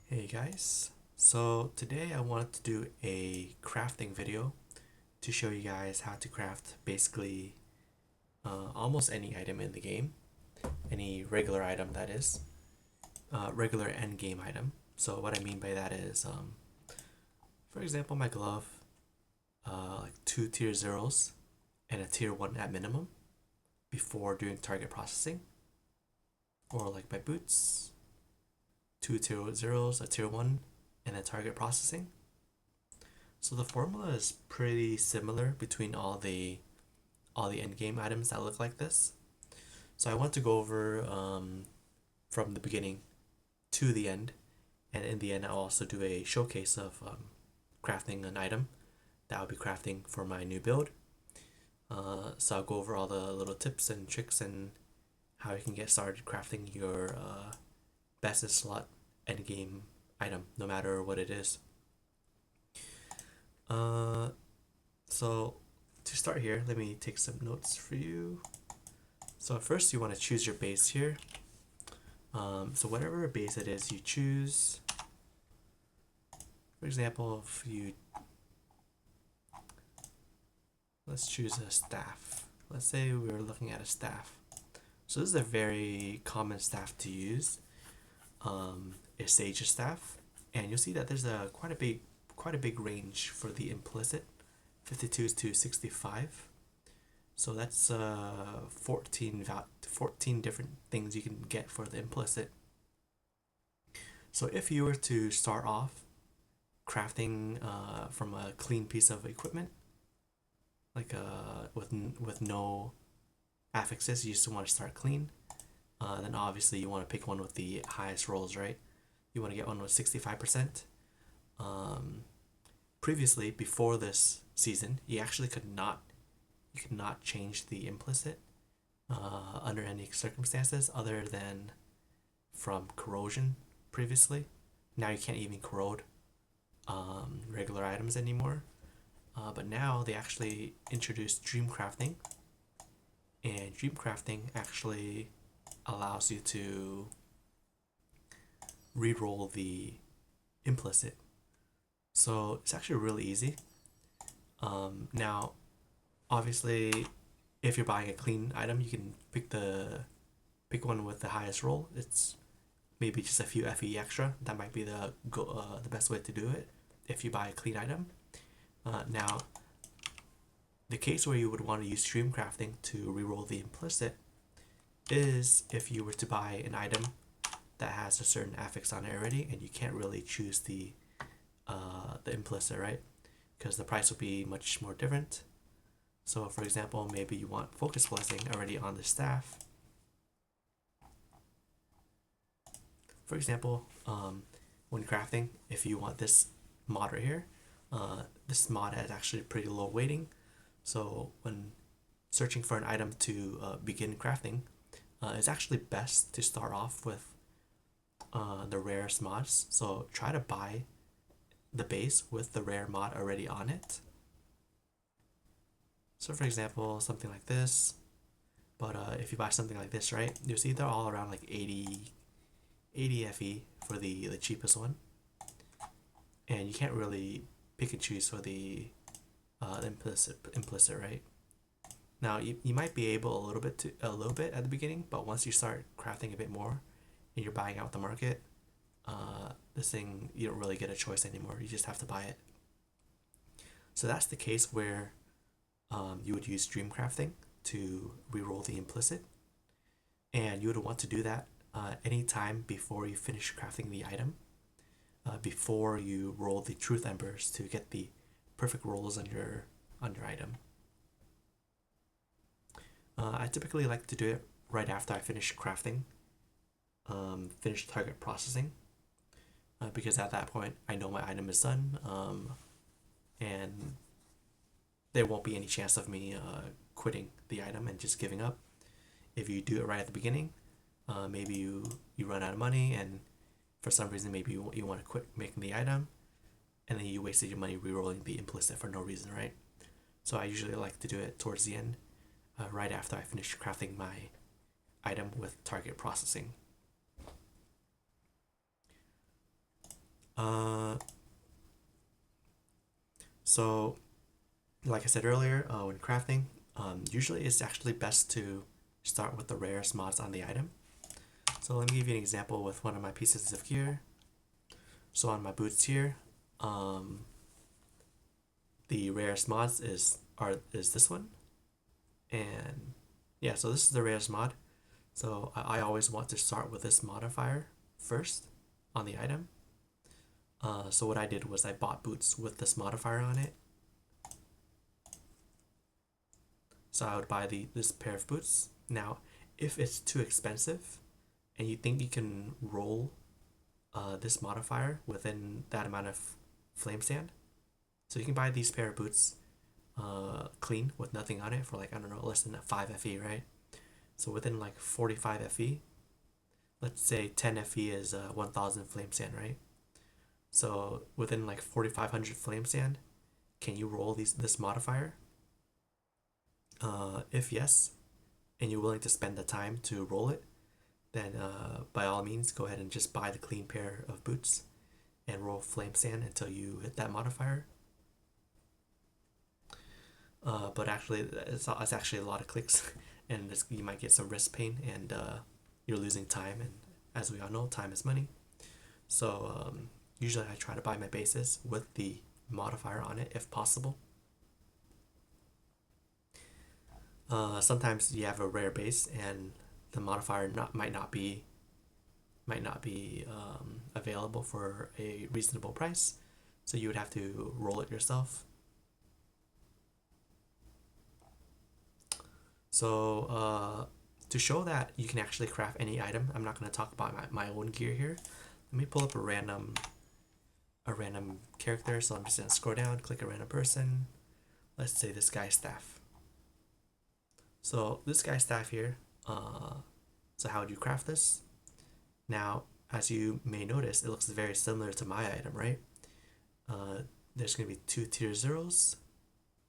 Hey guys, so today I wanted to do a crafting video to show you guys how to craft basically almost any item in the game, any regular item that is, regular end game item. So what I mean by that is, for example, my glove, like two tier zeros and a tier one at minimum before doing target processing, or like my boots, two tier zeros, a tier one, and a target processing. So the formula is pretty similar between all the end game items that look like this. So I want to go over from the beginning to the end, and in the end I'll also do a showcase of crafting an item that I'll be crafting for my new build. So I'll go over all the little tips and tricks and how you can get started crafting your best slot end game item, no matter what it is. So to start here, let me take some notes for you. So first you want to choose your base here. So whatever base it is you choose, for example, if you, let's choose a staff. Let's say we're looking at a staff. So this is a very common staff to use. Is Sage's staff, and you'll see that there's a quite a big range for the implicit, 52 to 65. So that's 14 different things you can get for the implicit. So if you were to start off crafting from a clean piece of equipment, like with no affixes, you just want to start clean. Then obviously you want to pick one with the highest rolls, right? You want to get one with 65%. Previously, before this season, you actually could not change the implicit under any circumstances other than from corrosion previously. Now you can't even corrode regular items anymore. But now they actually introduced dream crafting, and dream crafting actually allows you to re-roll the implicit. So it's actually really easy. Now, obviously, if you're buying a clean item, you can pick one with the highest roll. It's maybe just a few FE extra. That might be the best way to do it if you buy a clean item. Now, the case where you would want to use stream crafting to reroll the implicit is if you were to buy an item that has a certain affix on it already, and you can't really choose the implicit, right? Because the price will be much more different. So, for example, maybe you want focus blessing already on the staff. For example, when crafting, if you want this mod right here, this mod has actually pretty low weighting. So when searching for an item to begin crafting, it's actually best to start off with the rarest mods. So try to buy the base with the rare mod already on it. So for example, something like this. But if you buy something like this, right, you'll see they're all around like 80 FE for the cheapest one. And you can't really pick and choose for the implicit, right? Now you might be able a little bit at the beginning, but once you start crafting a bit more and you're buying out the market, this thing, you don't really get a choice anymore. You just have to buy it. So that's the case where you would use dream crafting to reroll the implicit, and you would want to do that anytime before you finish crafting the item, before you roll the truth embers to get the perfect rolls on your item. I typically like to do it right after I finish crafting, finish target processing, because at that point I know my item is done, and there won't be any chance of me quitting the item and just giving up. If you do it right at the beginning, maybe you run out of money, and for some reason maybe you want to quit making the item, and then you wasted your money rerolling the implicit for no reason, right? So I usually like to do it towards the end, right after I finish crafting my item with target processing. So like I said earlier, when crafting, usually it's actually best to start with the rarest mods on the item. So let me give you an example with one of my pieces of gear. So on my boots here, the rarest mods is this one, and yeah, so this is the rarest mod. So I always want to start with this modifier first on the item. So what I did was I bought boots with this modifier on it. So I would buy this pair of boots. Now, if it's too expensive and you think you can roll this modifier within that amount of flame sand, so you can buy these pair of boots clean with nothing on it for like, I don't know, less than 5 FE, right? So within like 45 FE, let's say 10 FE is 1000 flame sand, right? So within like 4500 flame sand, can you roll this modifier? If yes, and you're willing to spend the time to roll it, then by all means go ahead and just buy the clean pair of boots and roll flame sand until you hit that modifier. But actually it's actually a lot of clicks and you might get some wrist pain, and you're losing time, and as we all know, time is money. So usually I try to buy my bases with the modifier on it if possible. Sometimes you have a rare base and the modifier might not be available for a reasonable price, so you would have to roll it yourself. So to show that you can actually craft any item, I'm not going to talk about my own gear here. Let me pull up a random character. So I'm just going to scroll down, click a random person. Let's say this guy's staff. So this guy's staff here, so how would you craft this? Now, as you may notice, it looks very similar to my item, right? There's going to be 2 tier 0s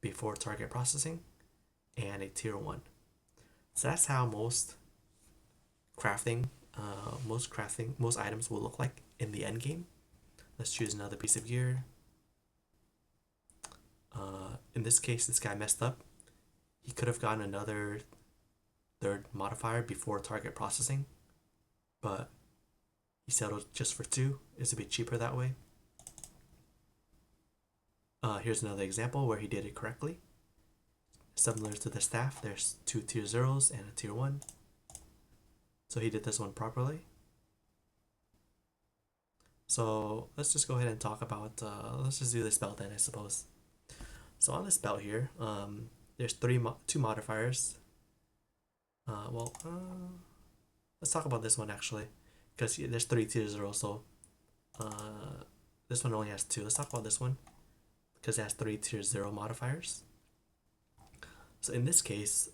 before target processing and a tier 1. So that's how most items will look like in the end game. Let's choose another piece of gear. In this case, this guy messed up. He could have gotten another third modifier before target processing, but he settled just for 2. It's a bit cheaper that way. Here's another example where he did it correctly. Similar to the staff, there's 2 tier 0s and a tier 1. So he did this one properly. So let's just go ahead and talk about, let's just do this belt then, I suppose. So on this belt here, there's 2 modifiers. Let's talk about this one actually, because there's 3 tier 0, so this one only has 2. Let's talk about this one because it has 3 tier 0 modifiers. So in this case,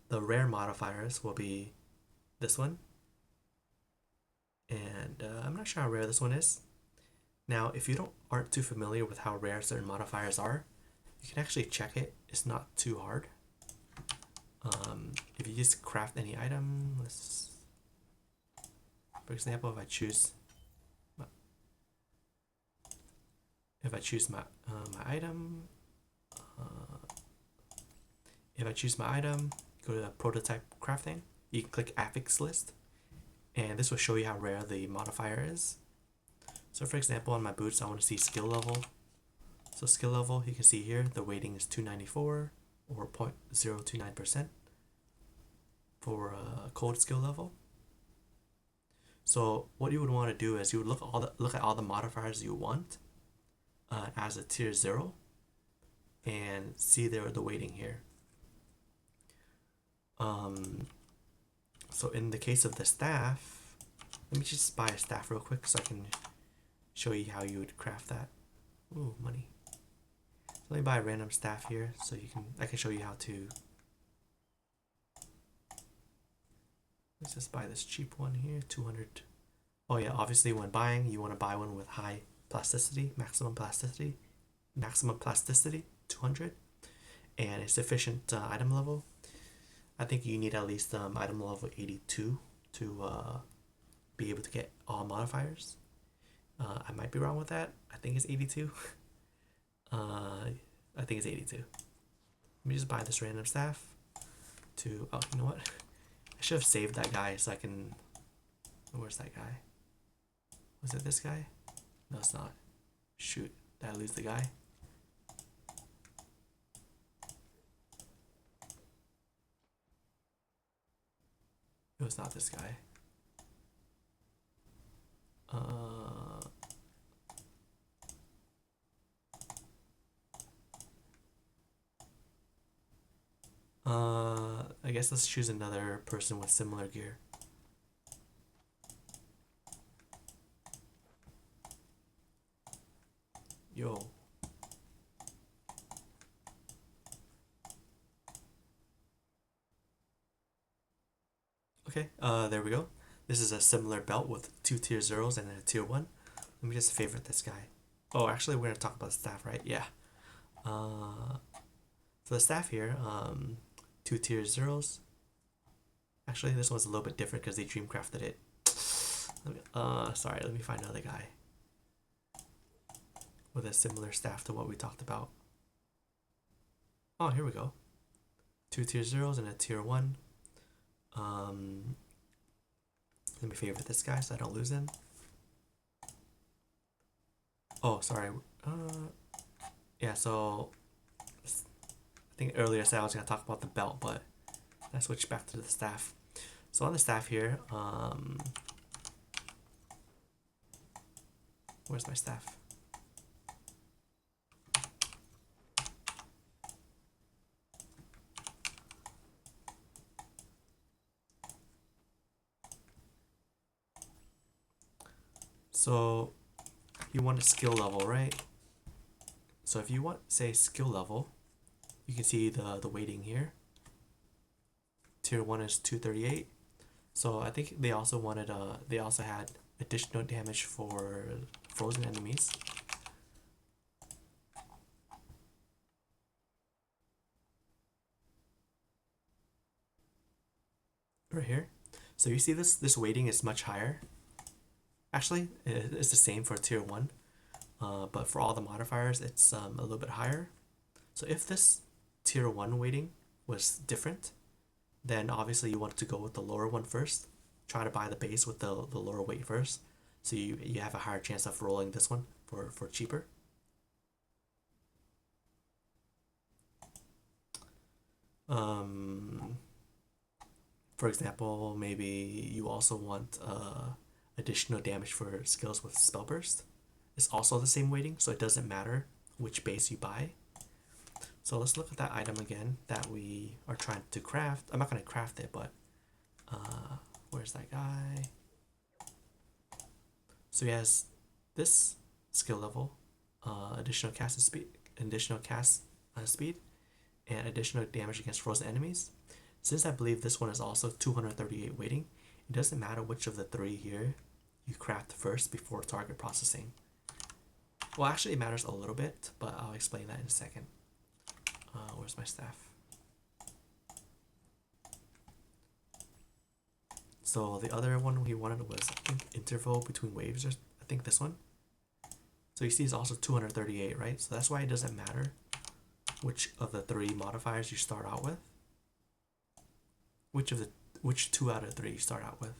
the rare modifiers will be this one, and I'm not sure how rare this one is. Now, if you aren't too familiar with how rare certain modifiers are, you can actually check it. It's not too hard. If you just craft any item, for example, if I choose my item, go to prototype crafting, you can click affix list, and this will show you how rare the modifier is. So for example, on my boots, I want to see skill level. So skill level, you can see here, the weighting is 294 or 0.029% for cold skill level. So what you would want to do is you would look at all the modifiers you want as a tier 0 and see the weighting here. So in the case of the staff, let me just buy a staff real quick so I can show you how you would craft that. Ooh, money. So let me buy a random staff here so I can show you how to. Let's just buy this cheap one here, 200. Oh yeah, obviously when buying, you want to buy one with high plasticity, maximum plasticity, 200, and a sufficient item level. I think you need at least item level 82 to be able to get all modifiers. I might be wrong with that. I think it's 82. I think it's 82. Let me just buy this random staff to, oh, you know what? I should have saved that guy so I can, where's that guy? Was it this guy? No, it's not. Shoot, did I lose the guy? It was not this guy. I guess let's choose another person with similar gear. Yo. Okay, there we go. This is a similar belt with 2 tier 0s and a tier 1. Let me just favorite this guy. Oh, actually, we're going to talk about the staff, right? Yeah. For the staff here, 2 tier 0s. Actually, this one's a little bit different because they dreamcrafted it. Sorry, let me find another guy with a similar staff to what we talked about. Oh, here we go. 2 tier 0s and a tier 1. Let me favorite this guy so I don't lose him. Oh, sorry. Yeah, so I think earlier I said I was going to talk about the belt, but I switched back to the staff. So on the staff here, where's my staff? So you want a skill level, right? So if you want, say, skill level, you can see the weighting here. Tier 1 is 238. So I think they also wanted they also had additional damage for frozen enemies. Right here. So you see this weighting is much higher. Actually, it's the same for tier 1. But for all the modifiers, it's a little bit higher. So if this tier 1 weighting was different, then obviously you want to go with the lower one first. Try to buy the base with the lower weight first, so you have a higher chance of rolling this one for cheaper. For example, maybe you also want additional damage for skills with spell burst. It's also the same weighting, so it doesn't matter which base you buy. So let's look at that item again that we are trying to craft. I'm not going to craft it, but where's that guy? So he has this skill level, additional cast speed, and additional damage against frozen enemies. Since I believe this one is also 238 weighting, it doesn't matter which of the 3 here you craft first before target processing. Well, actually it matters a little bit, but I'll explain that in a second. Where's my staff? So the other one we wanted was, I think, interval between waves, or I think this one. So you see it's also 238, right? So that's why it doesn't matter which of the 3 modifiers you start out with. Which 2 out of 3 you start out with.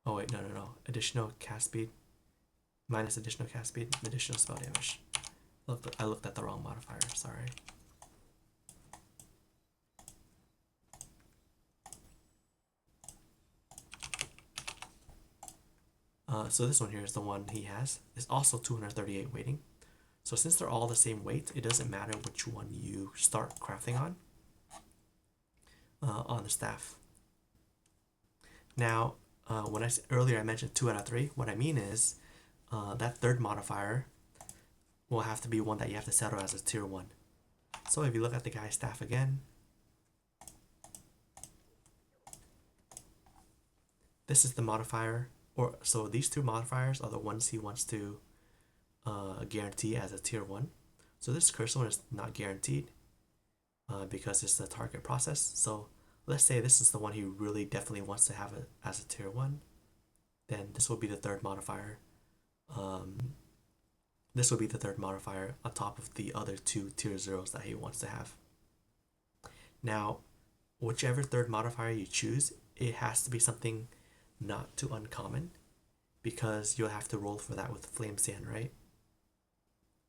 Oh wait, no. Additional cast speed minus additional cast speed, additional spell damage. I looked at the wrong modifier, sorry. So this one here is the one he has. It's also 238 weighting. So since they're all the same weight, it doesn't matter which one you start crafting on the staff. Now, when earlier I mentioned 2 out of 3, what I mean is that third modifier will have to be one that you have to settle as a tier 1. So if you look at the guy's staff again, this is the modifier, so these 2 modifiers are the ones he wants to guarantee as a tier 1. So this cursor one is not guaranteed because it's the target process. So let's say this is the one he really definitely wants to have it as a tier 1, then this will be the third modifier. This will be the third modifier on top of the other two tier 0s that he wants to have. Now, whichever third modifier you choose, it has to be something not too uncommon, because you'll have to roll for that with flame sand, right?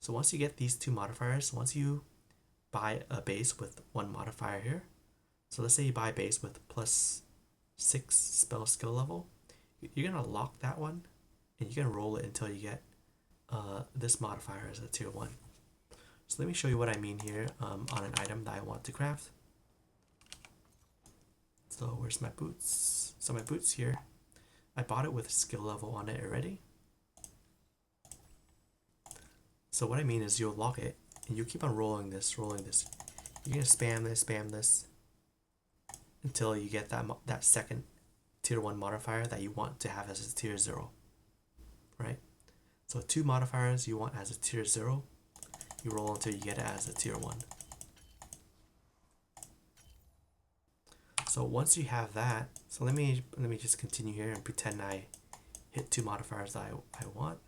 So once you get these two modifiers, once you buy a base with one modifier here, so let's say you buy a base with +6 spell skill level, you're gonna lock that one and you're gonna roll it until you get this modifier as a tier 1. So let me show you what I mean here on an item that I want to craft. So where's my boots? So my boots here, I bought it with skill level on it already. So what I mean is you'll lock it and you keep on rolling this. You're gonna spam this until you get that second tier 1 modifier that you want to have as a tier 0, right? So 2 modifiers you want as a tier 0, you roll until you get it as a tier 1. So once you have that, so let me just continue here and pretend I hit 2 modifiers that I want.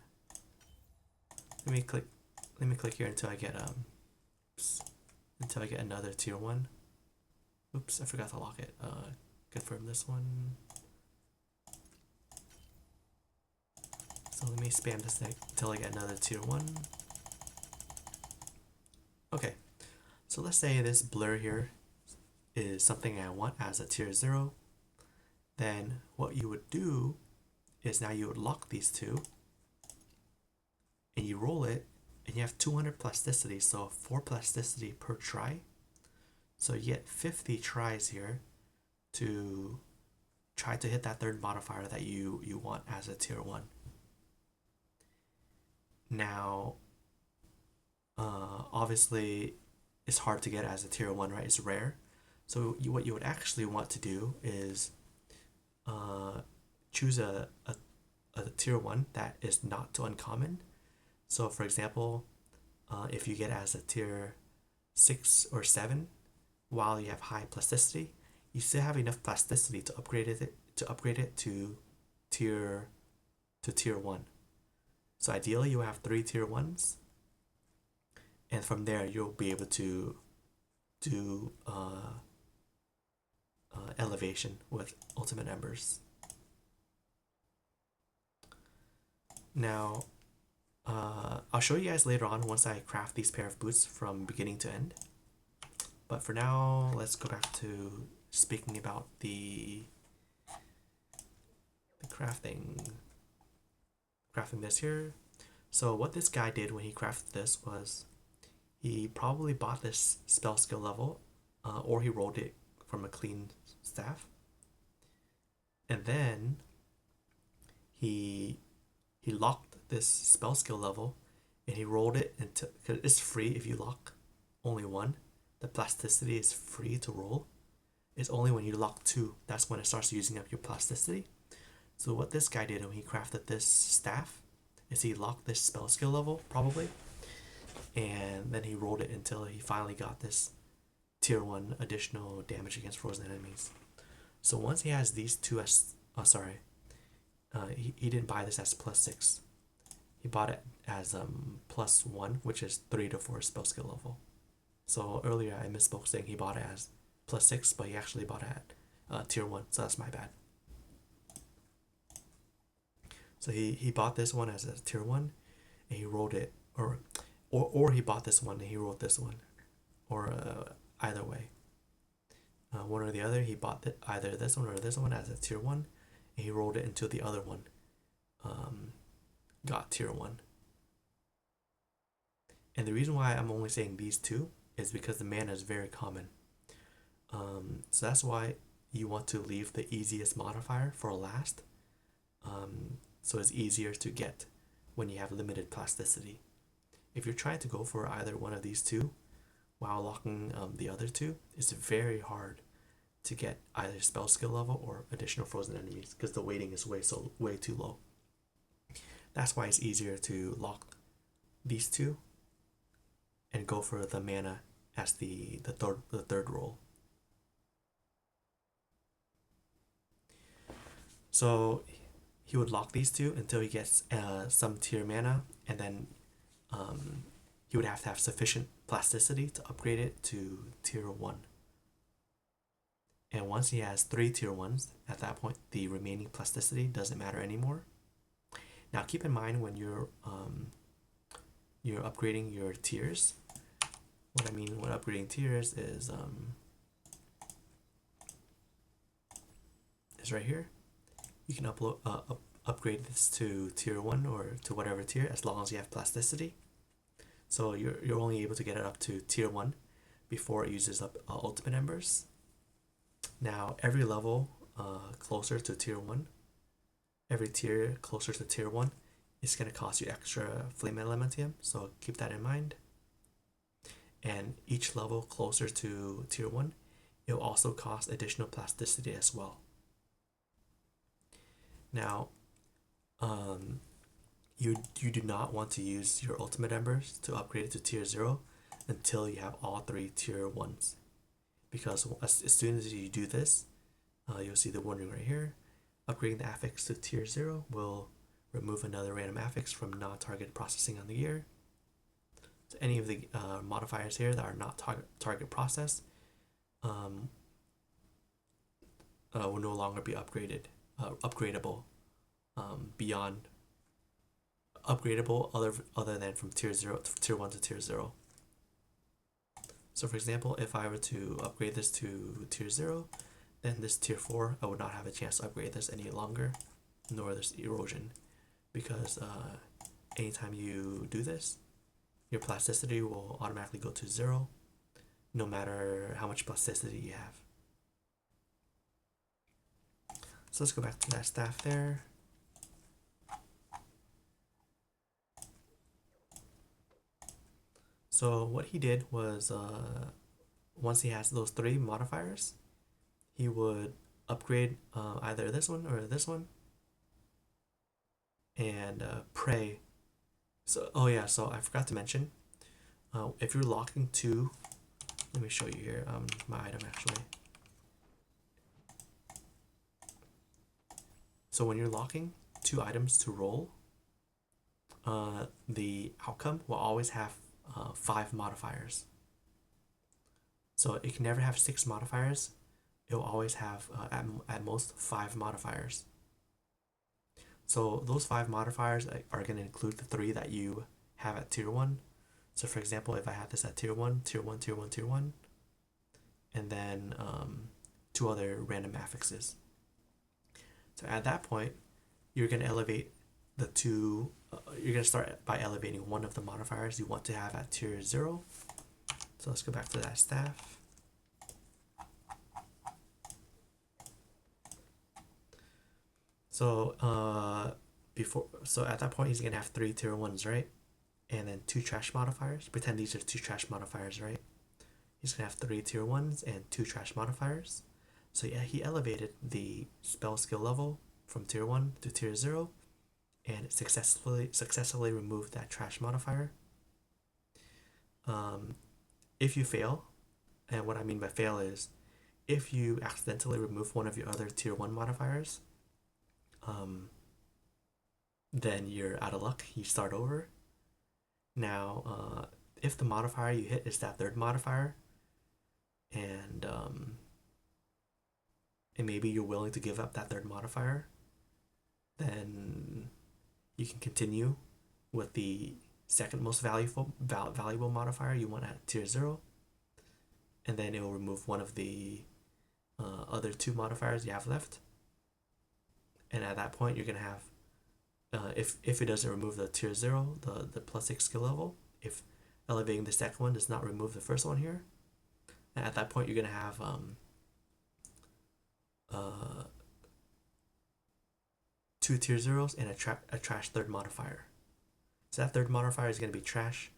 Let me click here until I get until I get another tier 1. Oops, I forgot to lock it. Confirm this one. So let me spam this until I get another tier 1. Okay, so let's say this blur here is something I want as a tier 0. Then what you would do is now you would lock these two and you roll it, and you have 200 plasticity, so 4 plasticity per try. So you get 50 tries here to try to hit that third modifier that you want as a tier 1. Now, obviously, it's hard to get as a tier 1, right? It's rare. So what you would actually want to do is choose a tier 1 that is not too uncommon. So for example, if you get as a tier 6 or 7, while you have high plasticity, you still have enough plasticity to upgrade it to tier 1. So ideally you have 3 tier 1s, and from there you'll be able to do elevation with ultimate embers. Now I'll show you guys later on once I craft these pair of boots from beginning to end. But for now, let's go back to speaking about the crafting this here. So what this guy did when he crafted this was he probably bought this spell skill level, or he rolled it from a clean staff, and then he locked this spell skill level and he rolled it into, because it's free if you lock only one. The plasticity is free to roll. It's only when you lock 2 that's when it starts using up your plasticity. So what this guy did when he crafted this staff is he locked this spell skill level probably, and then he rolled it until he finally got this tier 1 additional damage against frozen enemies. So once he has these two as he didn't buy this as +6. He bought it as +1, which is 3 to 4 spell skill level. So earlier I misspoke saying he bought it as +6, but he actually bought it at tier 1, so that's my bad. So he bought this one as a tier 1 and he rolled it, or he bought this one and he rolled this one, or either way, one or the other. He bought either this one or this one as a tier 1 and he rolled it until the other one got tier 1. And the reason why I'm only saying these two is because the mana is very common. So that's why you want to leave the easiest modifier for last, so it's easier to get when you have limited plasticity. If you're trying to go for either one of these two while locking the other two, it's very hard to get either spell skill level or additional frozen enemies because the weighting is way too low. That's why it's easier to lock these two and go for the mana as the third roll. So he would lock these two until he gets some tier mana, and then he would have to have sufficient plasticity to upgrade it to tier 1. And once he has 3 tier 1s, at that point the remaining plasticity doesn't matter anymore. Now keep in mind when you're upgrading your tiers, what I mean when upgrading tiers is right here. You can upgrade this to tier 1 or to whatever tier as long as you have plasticity. So you're only able to get it up to tier 1 before it uses up ultimate embers. Now every level closer to tier 1, every tier closer to tier 1 is going to cost you extra flame elementium, so keep that in mind. And each level closer to tier 1, it will also cost additional plasticity as well. Now, you do not want to use your ultimate embers to upgrade it to tier 0 until you have all 3 tier 1s. Because as soon as you do this, you'll see the warning right here. Upgrading the affix to tier 0 will remove another random affix from non-target processing on the gear. So any of the modifiers here that are not target processed will no longer be upgradable beyond upgradable other than from tier 0 to tier 1 to tier 0. So for example, if I were to upgrade this to tier 0, then this tier 4, I would not have a chance to upgrade this any longer, nor this erosion, because anytime you do this, your plasticity will automatically go to 0, no matter how much plasticity you have. So let's go back to that staff there. So what he did was, once he has those 3 modifiers, he would upgrade either this one or this one, and pray. So so I forgot to mention, if you're locking 2, let me show you here my item actually. So when you're locking 2 items to roll, the outcome will always have 5 modifiers. So it can never have 6 modifiers. It will always have at most 5 modifiers. So those 5 modifiers are going to include the 3 that you have at tier 1. So for example, if I had this at tier 1, tier 1, tier 1, tier 1, and then 2 other random affixes. So at that point, you're going to elevate the 2, you're going to start by elevating one of the modifiers you want to have at tier 0. So let's go back to that staff. So so at that point he's gonna have 3 tier 1s, right? And then 2 trash modifiers. Pretend these are 2 trash modifiers, right? He's gonna have 3 tier 1s and 2 trash modifiers. So yeah, he elevated the spell skill level from tier 1 to tier 0 and successfully removed that trash modifier. If you fail, and what I mean by fail is if you accidentally remove one of your other tier 1 modifiers, then you're out of luck. You start over. Now, if the modifier you hit is that 3rd modifier, and maybe you're willing to give up that 3rd modifier, then you can continue with the 2nd most valuable modifier you want at tier 0, and then it will remove one of the other 2 modifiers you have left. And at that point, you're gonna have, if it doesn't remove the tier 0, the +6 skill level, if elevating the 2nd one does not remove the 1st one here, and at that point you're gonna have 2 tier 0s and a trash 3rd modifier. So that 3rd modifier is gonna be trash,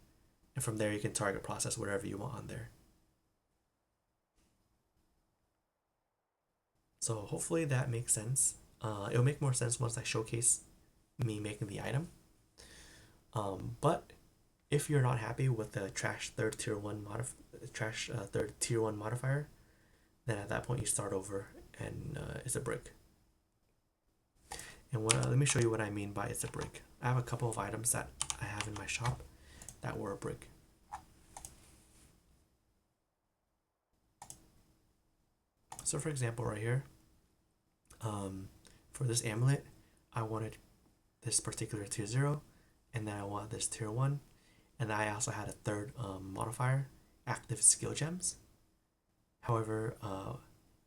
and from there you can target process whatever you want on there. So hopefully that makes sense. It'll make more sense once I showcase me making the item. But if you're not happy with the trash 3rd tier 1 modifier, then at that point you start over and it's a brick. And let me show you what I mean by it's a brick. I have a couple of items that I have in my shop that were a brick. So for example, right here, for this amulet, I wanted this particular tier 0, and then I want this tier 1, and I also had a third modifier, active skill gems. However,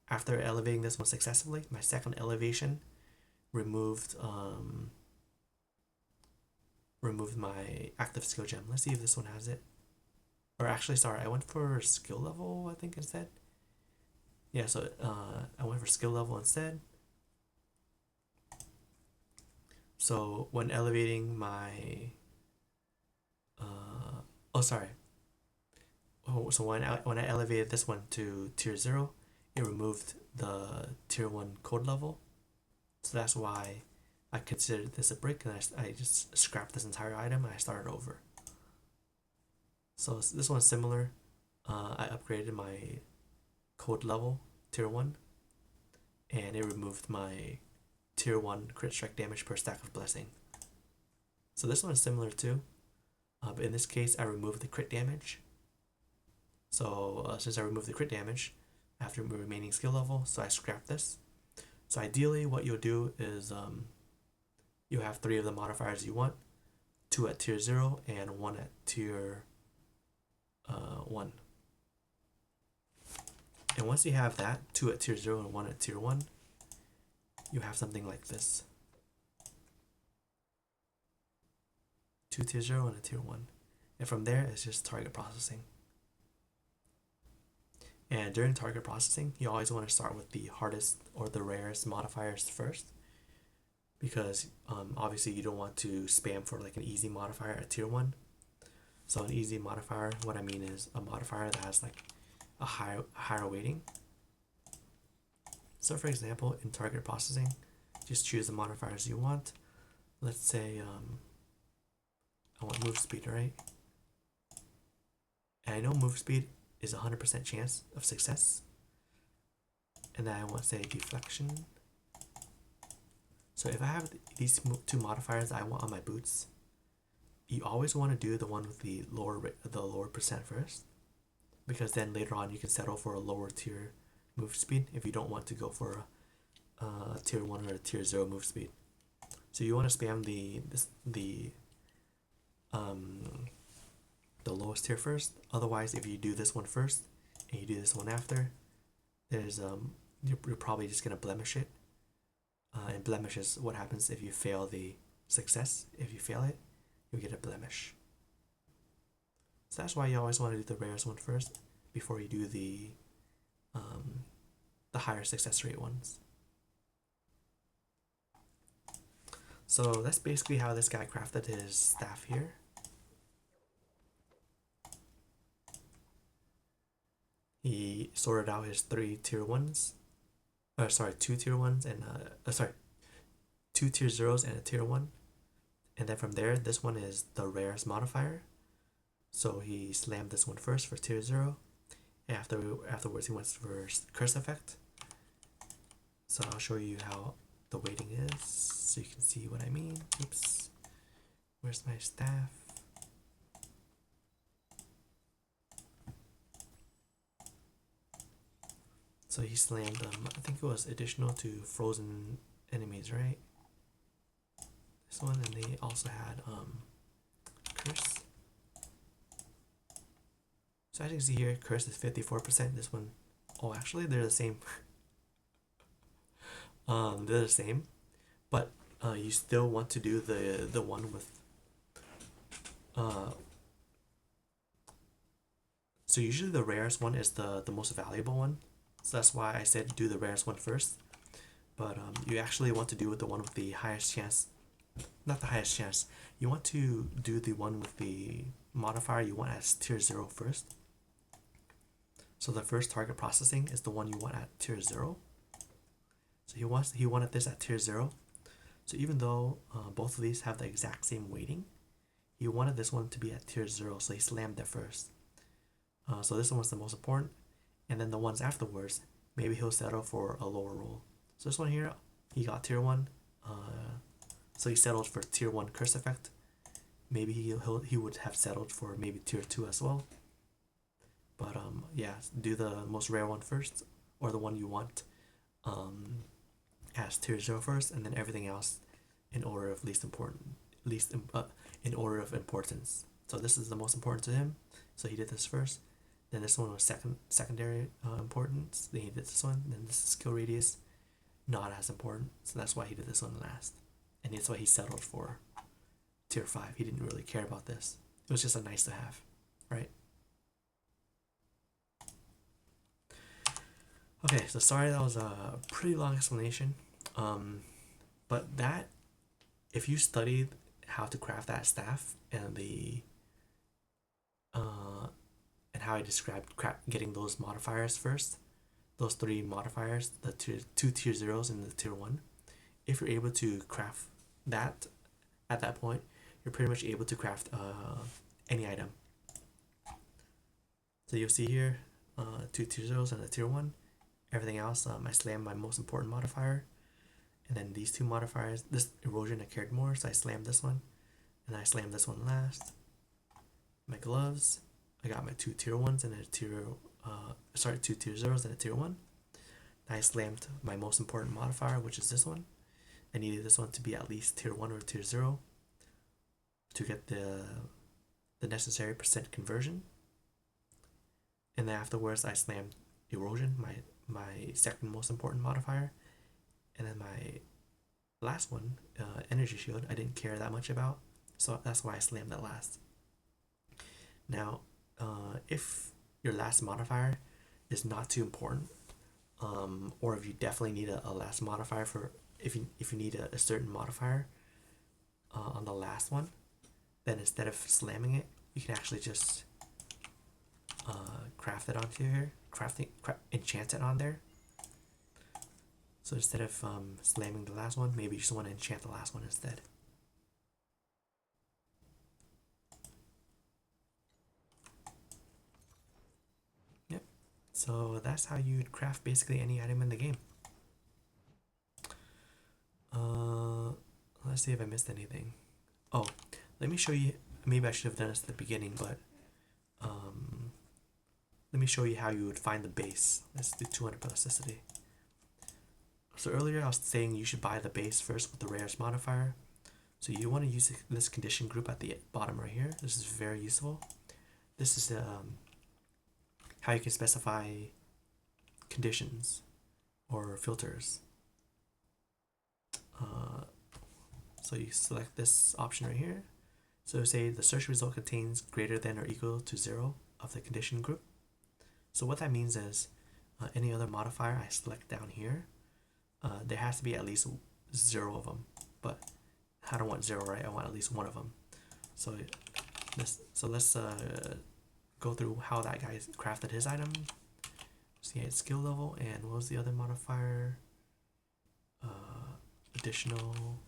after elevating this one successfully, my second elevation removed my active skill gem. Let's see if this one has it. Or actually, sorry, I went for skill level, I think, instead. Yeah, so I went for skill level instead. So when elevating my so when I elevated this one to tier 0, it removed the tier 1 code level. So that's why I considered this a brick, and I just scrapped this entire item and I started over. So this one's similar. I upgraded my code level tier 1, and it removed my tier 1 crit strike damage per stack of blessing. So this one is similar too, but in this case I removed the crit damage. So since I removed the crit damage, I have to remove remaining skill level, so I scrapped this. So ideally what you'll do is you have 3 of the modifiers you want, 2 at tier 0 and 1 at tier 1. And once you have that, 2 at tier 0 and 1 at tier 1, you have something like this. 2 tier 0 and a tier 1. And from there, it's just target processing. And during target processing, you always want to start with the hardest or the rarest modifiers first, because obviously you don't want to spam for like an easy modifier at tier 1. So an easy modifier, what I mean is a modifier that has like a higher weighting. So for example, in target processing, just choose the modifiers you want. Let's say I want move speed, right? And I know move speed is 100% chance of success. And then I want, say, deflection. So if I have these 2 modifiers that I want on my boots, you always want to do the one with the lower percent first, because then later on you can settle for a lower tier move speed if you don't want to go for a tier 1 or a tier 0 move speed. So you want to spam the lowest tier first. Otherwise, if you do this one first and you do this one after, there's you're probably just gonna blemish it. And blemish is what happens if you fail the success. If you fail it, you get a blemish. So that's why you always want to do the rarest one first before you do the higher success rate ones. So that's basically how this guy crafted his staff here. He sorted out his 3 tier 1s, 2 tier 1s and 2 tier 0s and a tier 1. And then from there, this one is the rarest modifier. So he slammed this one first for tier 0. And afterwards he went for curse effect. So I'll show you how the weighting is so you can see what I mean. Oops. Where's my staff? So he slammed I think it was additional to frozen enemies, right? This one, and they also had curse. So as you can see here, curse is 54%. This one, oh, actually they're the same. They're the same, but you still want to do the one with so usually the rarest one is the most valuable one. So that's why I said do the rarest one first. But you actually want to do the one with the highest chance. Not the highest chance. You want to do the one with the modifier you want as tier 0 first. So the first target processing is the one you want at tier 0. So he wanted this at tier 0. So even though both of these have the exact same weighting, he wanted this one to be at tier 0, so he slammed it first. So this one's the most important. And then the ones afterwards, maybe he'll settle for a lower roll. So this one here, he got tier 1. So he settled for tier 1 curse effect. Maybe he would have settled for maybe tier 2 as well. But yeah, do the most rare one first, or the one you want as tier 0 first, and then everything else in order of in order of importance. So this is the most important to him, so he did this first. Then this one was secondary importance. Then he did this one. Then this is skill radius, not as important. So that's why he did this one last, and that's why he settled for tier 5. He didn't really care about this. It was just a nice to have, right? Okay, so sorry that was a pretty long explanation. But that, if you studied how to craft that staff and and how I described getting those modifiers first, those 3 modifiers, the two tier 0s and the tier 1, if you're able to craft that at that point, you're pretty much able to craft any item. So you'll see here 2 tier 0s and a tier 1. Everything else, I slammed my most important modifier, and then these 2 modifiers, this erosion I cared more, so I slammed this one, and I slammed this one last. My gloves, I got my 2 tier 1s and a tier 2 tier 0s and a tier 1. I slammed my most important modifier, which is this one. I needed this one to be at least tier 1 or tier 0 to get the necessary percent conversion. And then afterwards I slammed erosion, my second most important modifier, and then my last one, energy shield, I didn't care that much about, so that's why I slammed that last. Now, if your last modifier is not too important, or if you definitely need a last modifier for if you need a certain modifier on the last one, then instead of slamming it, you can actually just craft it onto here, enchant it on there. So instead of slamming the last one, maybe you just want to enchant the last one instead. Yep. So that's how you'd craft basically any item in the game. Let's see if I missed anything. Oh, let me show you. Maybe I should have done this at the beginning, but let me show you how you would find the base. Let's do 200 plasticity. So earlier I was saying you should buy the base first with the rarest modifier. So you want to use this condition group at the bottom right here. This is very useful. This is how you can specify conditions or filters. So you select this option right here. So say the search result contains greater than or equal to 0 of the condition group. So what that means is any other modifier I select down here, there has to be at least 0 of them, but I don't want 0, right? I want at least 1 of them. So let's go through how that guy crafted his item. See his skill level, and what was the other modifier? Additional.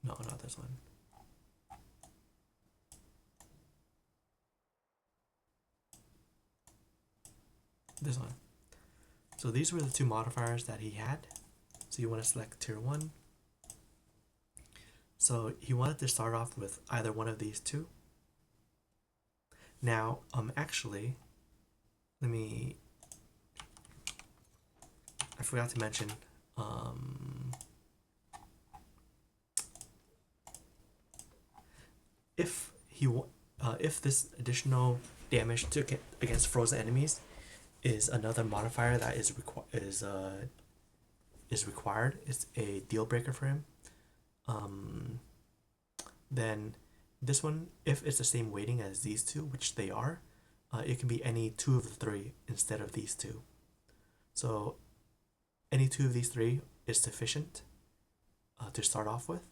No, not this one. This one. So these were the 2 modifiers that he had. So you want to select tier 1. So he wanted to start off with either one of these 2. Now, actually, I forgot to mention, if this additional damage took it against frozen enemies is another modifier that is required, it's a deal breaker for him, then this one, if it's the same weighting as these 2, which they are, it can be any 2 of the 3 instead of these 2. So any 2 of these 3 is sufficient to start off with,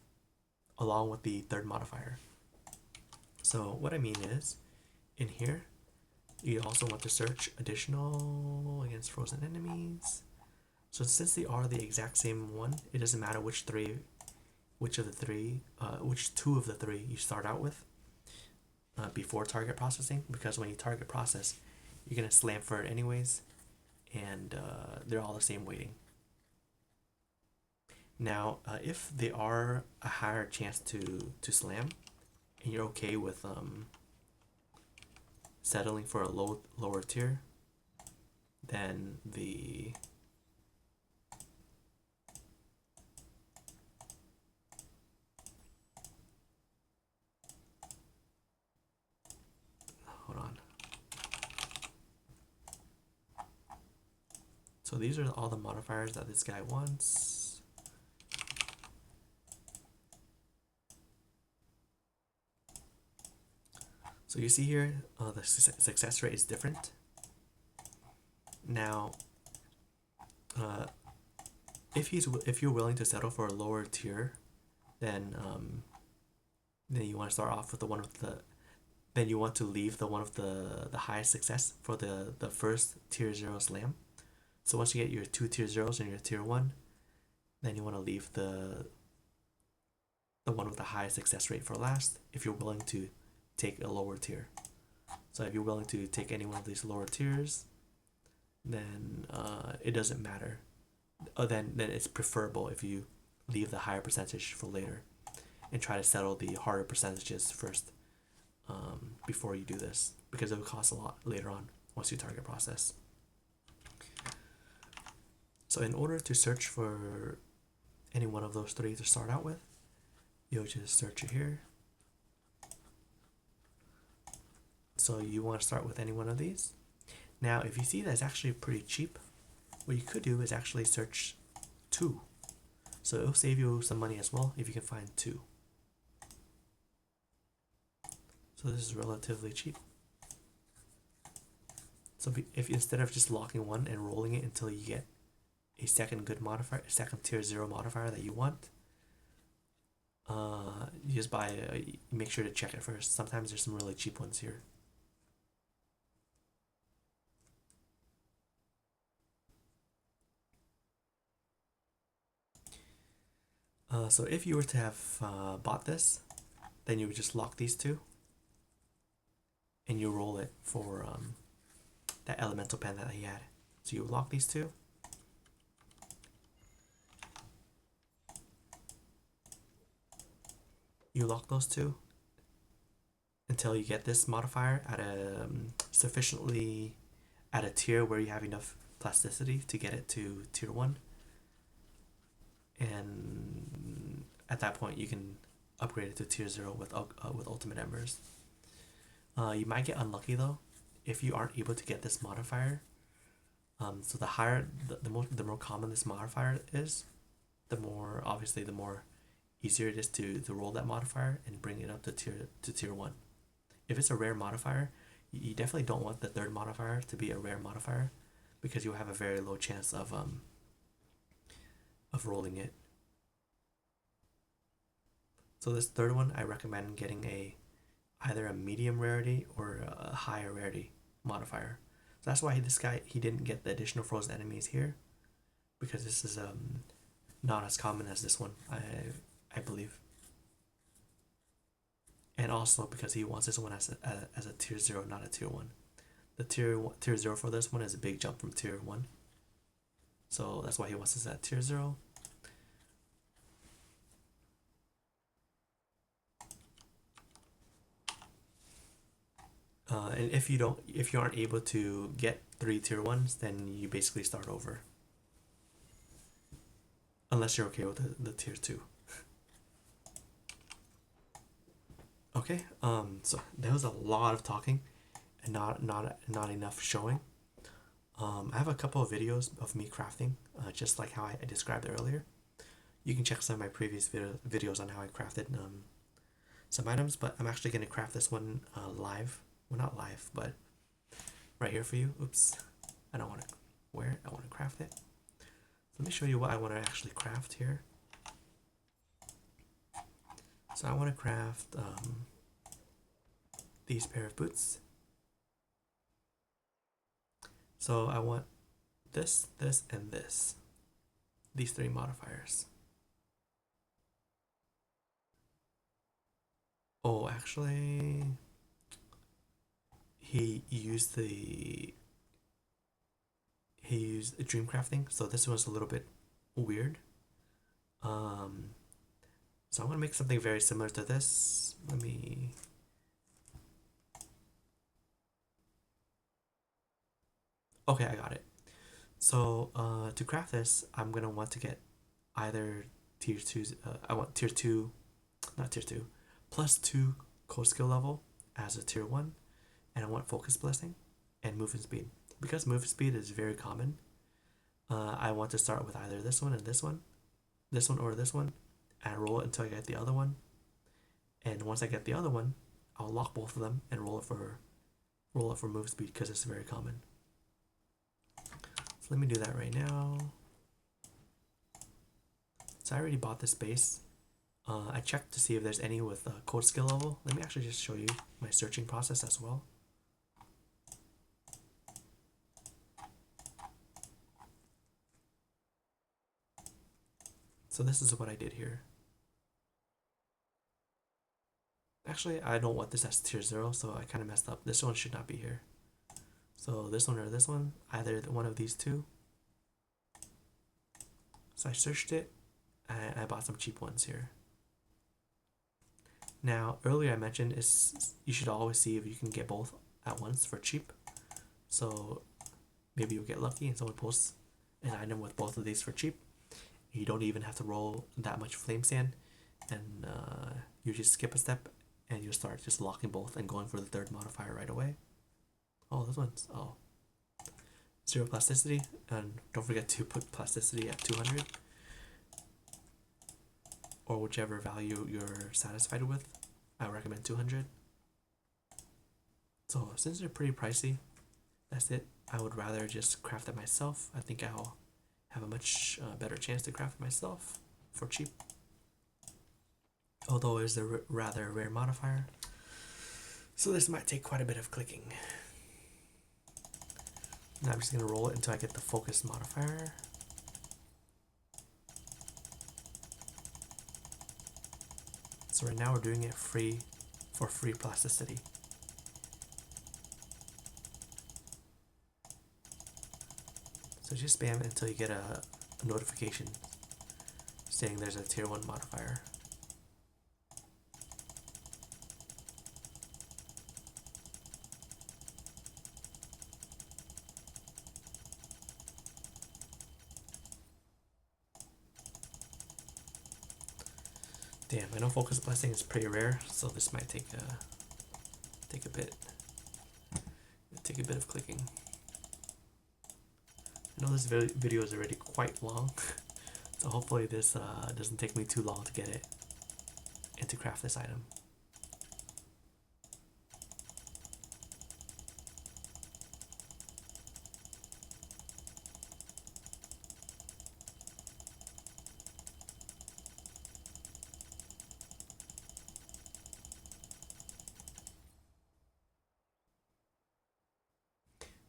along with the 3rd modifier. So what I mean is, in here, you also want to search additional against frozen enemies. So since they are the exact same one, it doesn't matter which 2 of the 3 you start out with before target processing, because when you target process, you're gonna slam for it anyways, and they're all the same weighting. Now, if they are a higher chance to slam, and you're okay with settling for a lower tier, then the hold on. So these are all the modifiers that this guy wants. So you see here, the success rate is different. Now, if you're willing to settle for a lower tier, then you want to start off with the one with the then you want to leave the one of the highest success for the first tier 0 slam. So once you get your 2 tier 0s and your tier 1, then you want to leave the one with the highest success rate for last if you're willing to take a lower tier. So if you're willing to take any one of these lower tiers, then it doesn't matter. Then it's preferable if you leave the higher percentage for later and try to settle the harder percentages first before you do this, because it will cost a lot later on once you target process. So in order to search for any one of those three to start out with, you'll just search it here. So you want to start with any one of these. Now if you see that it's actually pretty cheap, what you could do is actually search 2. So it'll save you some money as well if you can find 2. So this is relatively cheap. So if instead of just locking one and rolling it until you get a second good modifier, a second tier 0 modifier that you want, you just buy make sure to check it first. Sometimes there's some really cheap ones here. So if you were to have bought this, then you would just lock these 2 and you roll it for that elemental pen that he had. So you lock these 2. You lock those 2 until you get this modifier at a sufficiently at a tier where you have enough plasticity to get it to tier 1. And at that point you can upgrade it to tier 0 with ultimate embers. You might get unlucky though if you aren't able to get this modifier. So the higher the more common this modifier is, the more easier it is to roll that modifier and bring it up to tier 1. If it's a rare modifier, you definitely don't want the third modifier to be a rare modifier, because you'll have a very low chance of rolling it. So this third one, I recommend getting either a medium rarity or a higher rarity modifier. So that's why this guy, he didn't get the additional frozen enemies here, because this is not as common as this one, I believe. And also because he wants this one as a tier 0, not a tier 1. The tier 0 for this one is a big jump from tier 1. So that's why he wants this at tier 0. And if you aren't able to get 3 tier 1s, then you basically start over. Unless you're okay with the tier 2. Okay, so there was a lot of talking and not enough showing. I have a couple of videos of me crafting, just like how I described earlier. You can check some of my previous videos on how I crafted some items, but I'm actually going to craft this one live. Well, not live, but right here for you. Oops, I don't want to wear it. I want to craft it. So let me show you what I want to actually craft here. So I want to craft these pair of boots. So I want this, and this. These 3 modifiers. Oh, actually, he used dream crafting, so this was a little bit weird. So I'm gonna make something very similar to this. Let me. Okay, I got it. So to craft this, I'm gonna want to get either tier two. I want tier two, not tier two, +2 code skill level as a tier one, and I want focus blessing and movement speed. Because movement speed is very common, I want to start with either this one and this one or this one, and roll it until I get the other one. And once I get the other one, I'll lock both of them and roll it for move speed because it's very common. So let me do that right now. So I already bought this base. I checked to see if there's any with code skill level. Let me actually just show you my searching process as well. So this is what I did here. Actually, I don't want this as tier 0, so I kind of messed up. This one should not be here. So this one or this one, either one of these two. So I searched it, and I bought some cheap ones here. Now, earlier I mentioned is you should always see if you can get both at once for cheap. So maybe you'll get lucky and someone posts an item with both of these for cheap. You don't even have to roll that much flame sand, and you just skip a step and you start just locking both and going for the third modifier right away. Oh, this one's 0 plasticity, and don't forget to put plasticity at 200 or whichever value you're satisfied with. I recommend 200. So since they're pretty pricey, that's it. I would rather just craft it myself. I think I'll have a much better chance to craft it myself for cheap. Although it's a rather rare modifier, so this might take quite a bit of clicking. Now I'm just going to roll it until I get the focus modifier. So right now we're doing it for free plasticity. So just spam it until you get a notification saying there's a tier 1 modifier. Damn, I know focus blessing is pretty rare, so this might take a bit of clicking. I know this video is already quite long, so hopefully this doesn't take me too long to get it and to craft this item.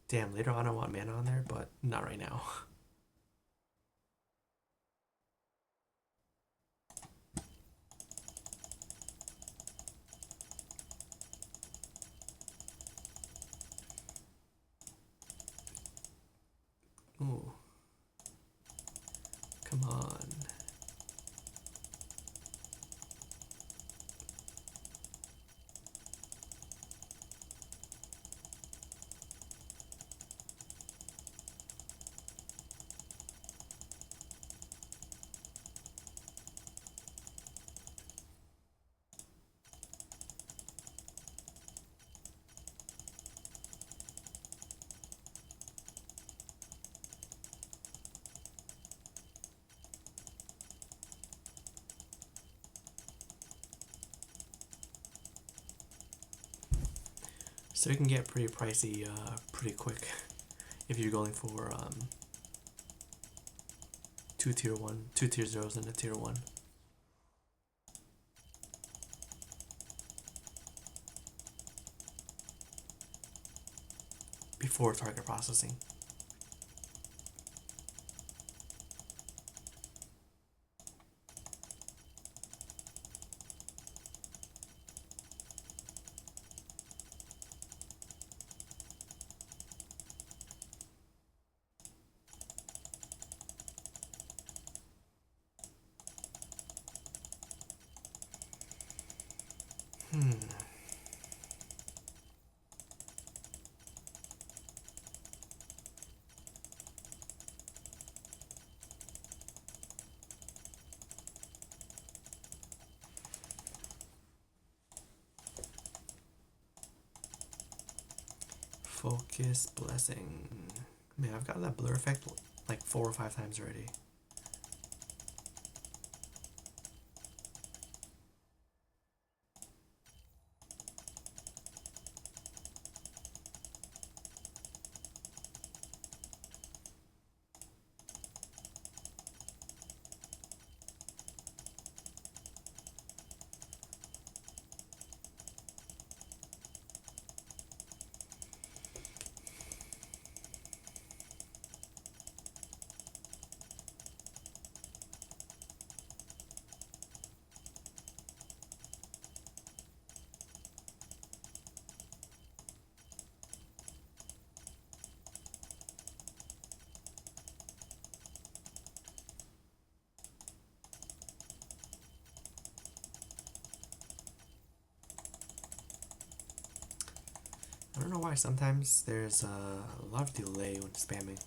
Damn, later on I want mana on there, but not right now. Ooh. Come on. So it can get pretty pricey pretty quick if you're going for 2 tier 0s and a tier 1. Before target processing. Focus blessing. Man, I've gotten that blur effect like 4 or 5 times already. I don't know why sometimes there's a lot of delay when spamming,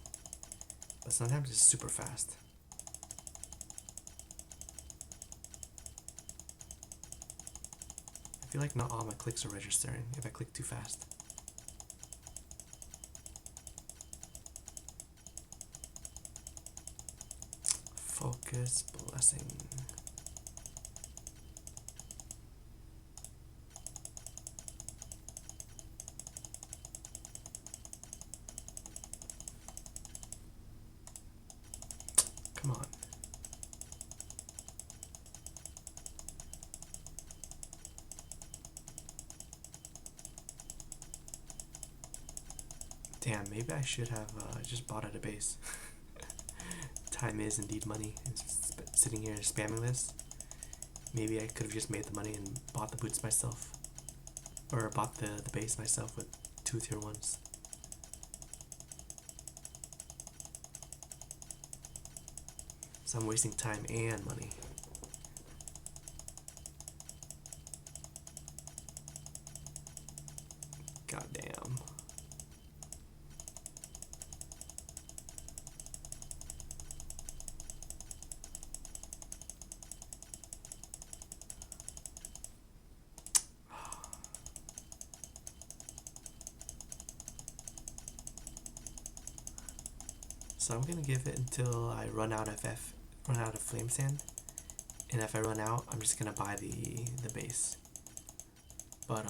but sometimes it's super fast. I feel like not all my clicks are registering if I click too fast. Focus blessing. Come on. Damn, maybe I should have just bought at a base. Time is indeed money. Sitting here spamming this. Maybe I could have just made the money and bought the boots myself. Or bought the base myself with 2 tier 1s. So I'm wasting time and money. God damn. So I'm gonna give it until I run out of flame sand, and if I run out, I'm just gonna buy the base. But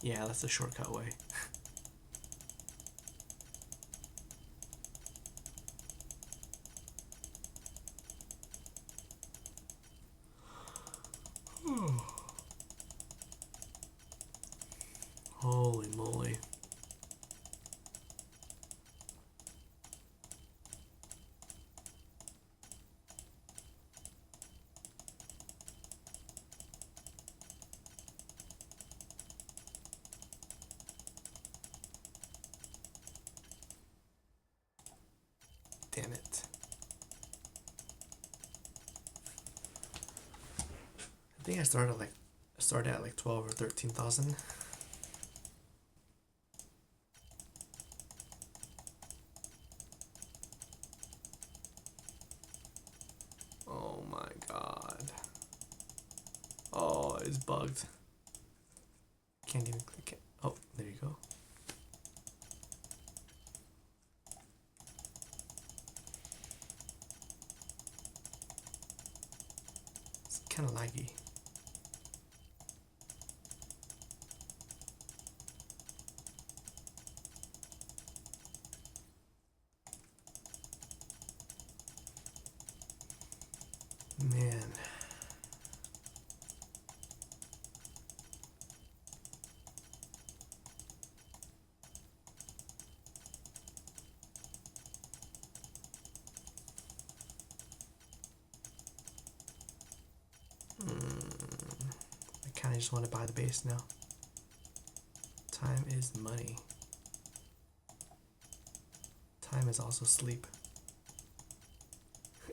yeah, that's a shortcut way. Holy moly. Damn it. I think I started at like 12 or 13,000. Oh my god. Oh, it's bugged. Can't even click it. Oh, there you go. It's kind of laggy. Man. I kind of just want to buy the base now. Time is money. Time is also sleep.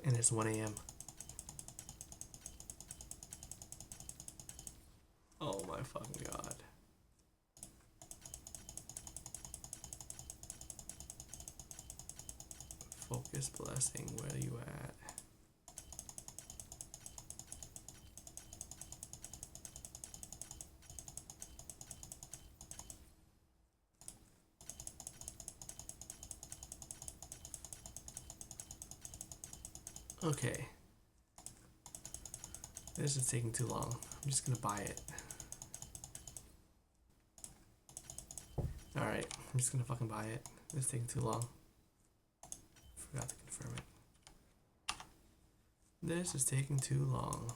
And it's 1 a.m. fucking god. Focus blessing, where are you at? Okay. This is taking too long. I'm just gonna buy it. Alright, I'm just gonna fucking buy it. This is taking too long. Forgot to confirm it. This is taking too long.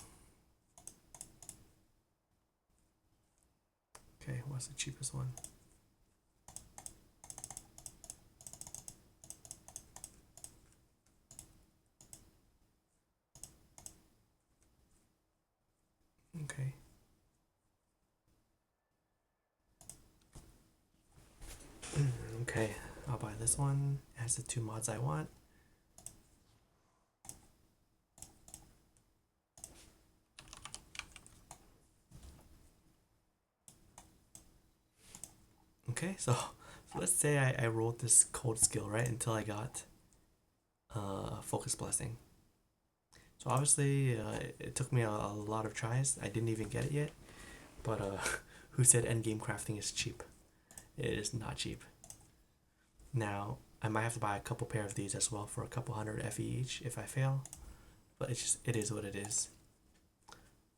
Okay, what's the cheapest one? Okay. Okay, I'll buy this one. It has the 2 mods I want. Okay, so let's say I rolled this cold skill, right, until I got focus blessing. So obviously it took me a lot of tries. I didn't even get it yet. But who said endgame crafting is cheap? It is not cheap. Now, I might have to buy a couple pair of these as well for a couple hundred FE each if I fail. But it is what it is.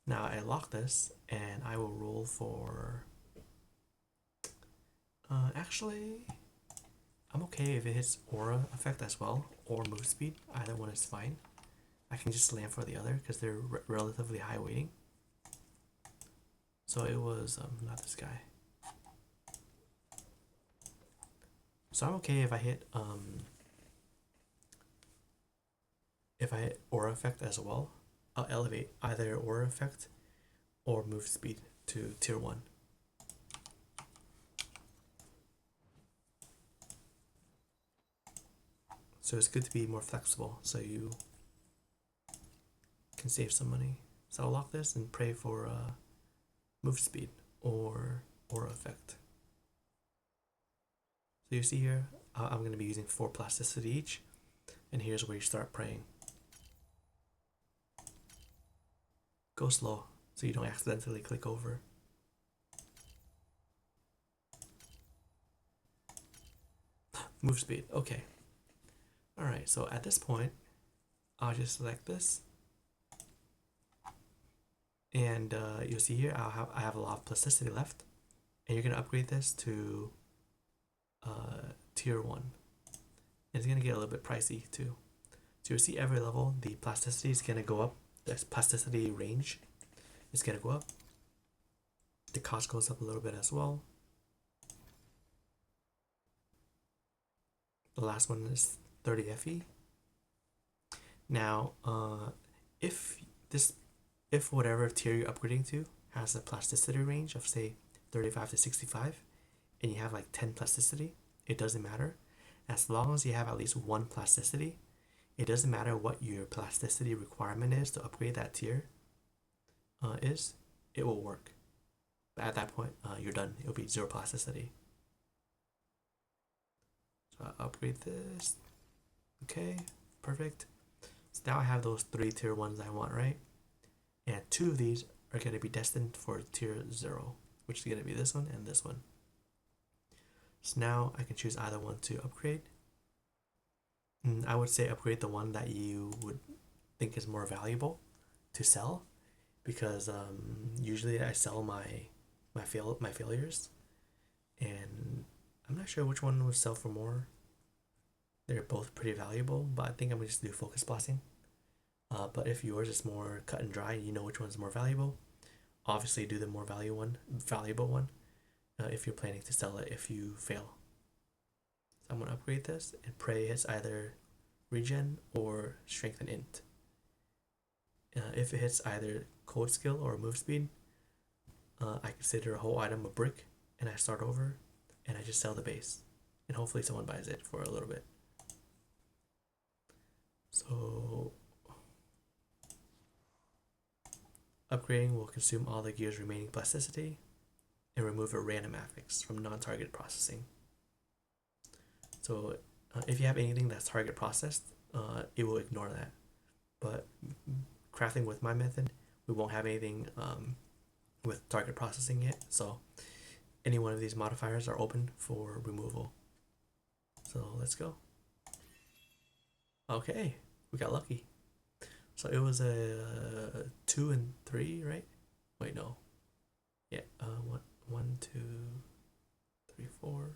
Now I lock this and I will roll for... actually, I'm okay if it hits aura effect as well, or move speed. Either one is fine. I can just slam for the other because they're relatively high weighting. So it was, not this guy. So I'm okay if I hit aura effect as well. I'll elevate either aura effect or move speed to tier 1. So it's good to be more flexible so you can save some money. So I'll lock this and pray for move speed or aura effect. So you see here, I'm going to be using 4 plasticity each, and here's where you start praying. Go slow so you don't accidentally click over. Move speed, okay. Alright, so at this point, I'll just select this. And you'll see here, I have a lot of plasticity left. And you're going to upgrade this to tier 1. And it's going to get a little bit pricey too. So you'll see every level, the plasticity is going to go up. The plasticity range is going to go up. The cost goes up a little bit as well. The last one is 30 FE. Now, if whatever tier you're upgrading to has a plasticity range of say 35 to 65, and you have like 10 plasticity, it doesn't matter. As long as you have at least 1 plasticity, it doesn't matter what your plasticity requirement is to upgrade that tier it will work. But at that point, you're done. It'll be 0 plasticity. So I'll upgrade this. Okay, perfect. So now I have those 3 tier 1s I want, right? And 2 of these are going to be destined for tier 0, which is going to be this one and this one. So now I can choose either one to upgrade. And I would say upgrade the one that you would think is more valuable to sell, because usually I sell my failures, and I'm not sure which one would sell for more. They're both pretty valuable, but I think I'm gonna just do focus blasting. But if yours is more cut and dry, you know which one's more valuable, obviously do the more valuable one if you're planning to sell it if you fail. So I'm gonna upgrade this and pray hits either regen or strength and int. If it hits either code skill or move speed, I consider a whole item a brick and I start over and I just sell the base, and hopefully someone buys it for a little bit. So upgrading will consume all the gear's remaining plasticity. and remove a random affix from non-target processing. So if you have anything that's target processed, it will ignore that. But crafting with my method, we won't have anything with target processing yet. So any one of these modifiers are open for removal. So let's go. Okay, we got lucky. So it was a 2 and 3, right? Wait, no. Yeah, 1, 2, 3, 4.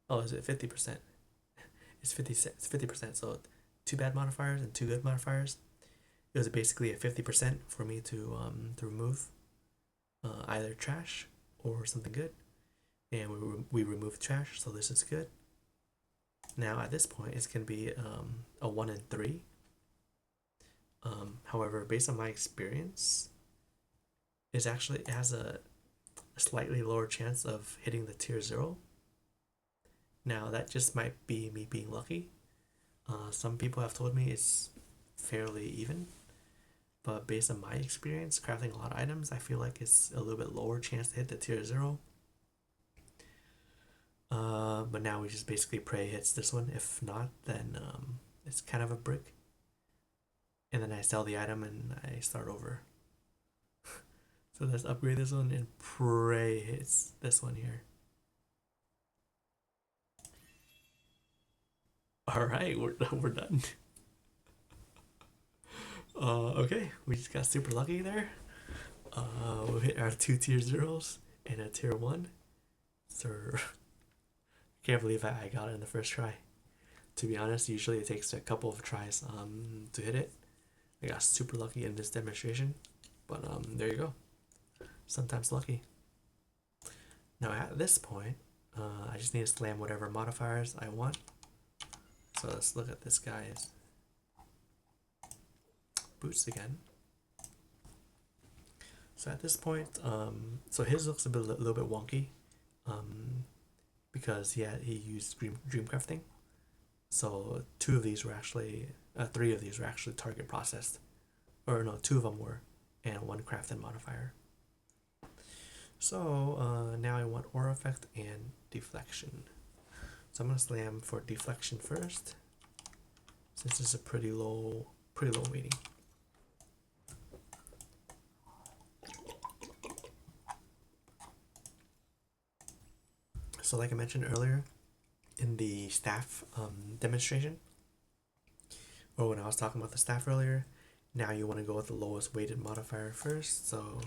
Oh, is it 50%? It's 50%. So 2 bad modifiers and 2 good modifiers. It was basically a 50% for me to remove either trash or something good, and we removed trash, so this is good. Now at this point, it's gonna be a 1 and 3. However, based on my experience, it has a slightly lower chance of hitting the tier 0. Now that just might be me being lucky. Some people have told me it's fairly even, but based on my experience crafting a lot of items, I feel like it's a little bit lower chance to hit the tier 0. But now we just basically pray it hits this one. If not, then it's kind of a brick. And then I sell the item and I start over. So let's upgrade this one and pray it hits this one here. Alright, we're done. Okay, we just got super lucky there. We'll hit our 2 tier 0s and a tier 1. So can't believe I got it in the first try. To be honest, usually it takes a couple of tries to hit it. I got super lucky in this demonstration, but there you go. Sometimes lucky. Now at this point, I just need to slam whatever modifiers I want. So let's look at this guy's boots again. So at this point, so his looks a little bit wonky, because he used dream crafting. So 2 of these were actually, 3 of these were actually target processed, or no, 2 of them were, and 1 crafted modifier. So now I want aura effect and deflection. So I'm gonna slam for deflection first, since it's a pretty low weighting. So like I mentioned earlier in the staff demonstration, or when I was talking about the staff earlier, now you want to go with the lowest weighted modifier first. So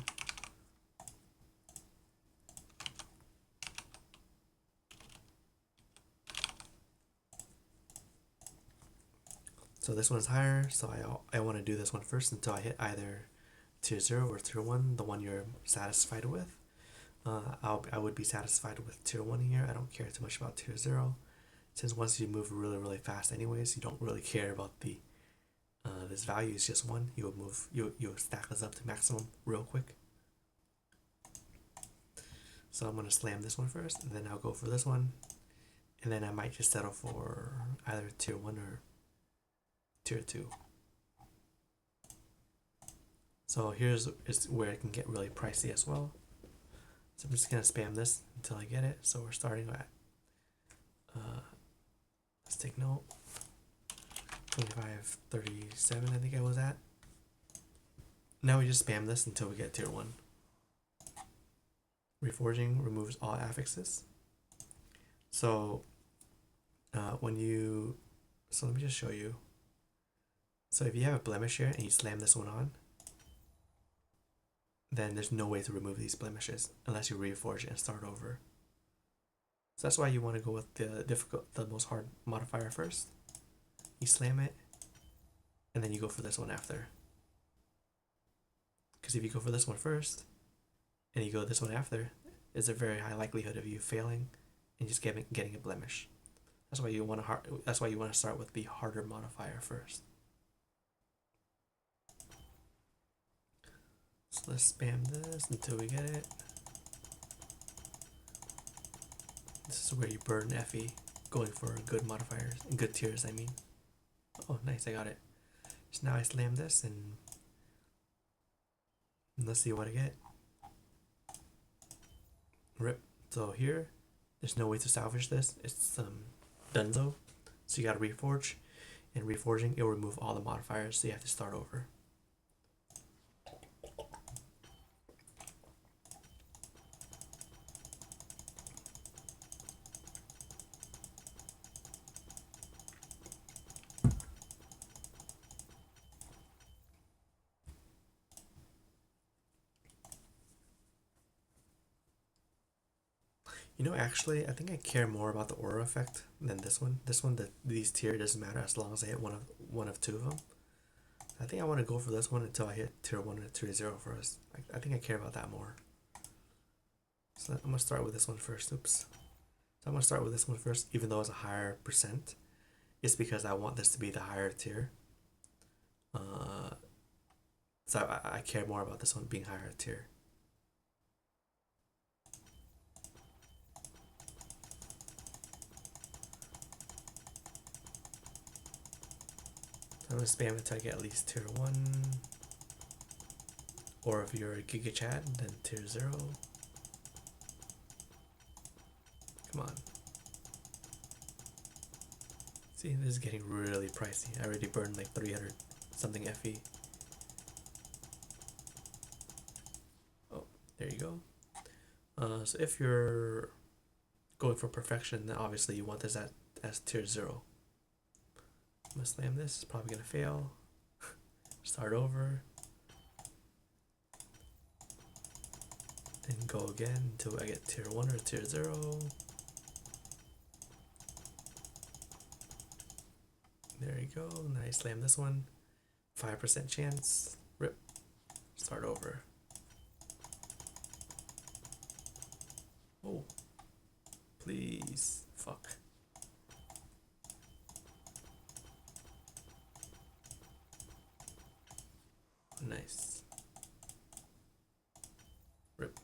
this one's higher, so I want to do this one first until I hit either tier 0 or tier 1, the one you're satisfied with. I would be satisfied with tier 1 here. I don't care too much about tier 0, since once you move really fast anyways, you don't really care about the this value is just 1. You'll stack this up to maximum real quick. So I'm gonna slam this one first, and then I'll go for this one, and then I might just settle for either tier 1 or tier 2. So here's where it can get really pricey as well. So I'm just gonna spam this until I get it. So we're starting at let's take note, 2537 I think I was at. Now we just spam this until we get tier 1. Reforging removes all affixes. So so let me just show you. So if you have a blemish here and you slam this one on, then there's no way to remove these blemishes unless you reforge it and start over. So that's why you want to go with the most hard modifier first. You slam it, and then you go for this one after. Because if you go for this one first, and you go this one after, there's a very high likelihood of you failing and just getting a blemish. That's why you want to start with the harder modifier first. So let's spam this until we get it. This is where you burn Effie, going for good modifiers, good tiers I mean. Oh nice, I got it. So now I slam this and let's see what I get. Rip. So here, there's no way to salvage this. It's donezo. So you gotta reforge, and reforging it will remove all the modifiers, so you have to start over. You know, actually, I think I care more about the aura effect than this one. This one, these tier doesn't matter as long as I hit one of two of them. I think I want to go for this one until I hit tier 1 and tier 0 first. I think I care about that more. So I'm going to start with this one first. Oops. So I'm going to start with this one first, even though it's a higher percent. It's because I want this to be the higher tier. So I care more about this one being higher tier. I'm going to spam until I get at least tier 1. Or if you're a Giga Chad, then tier 0. Come on. See, this is getting really pricey. I already burned like 300 something FE. Oh, there you go. So if you're going for perfection, then obviously you want this as tier 0. I'm gonna slam this, it's probably gonna fail. Start over. And go again until I get tier 1 or tier 0. There you go. Now I slam this one. 5% chance. Rip. Start over. Oh. Please. Fuck. Nice. Rip.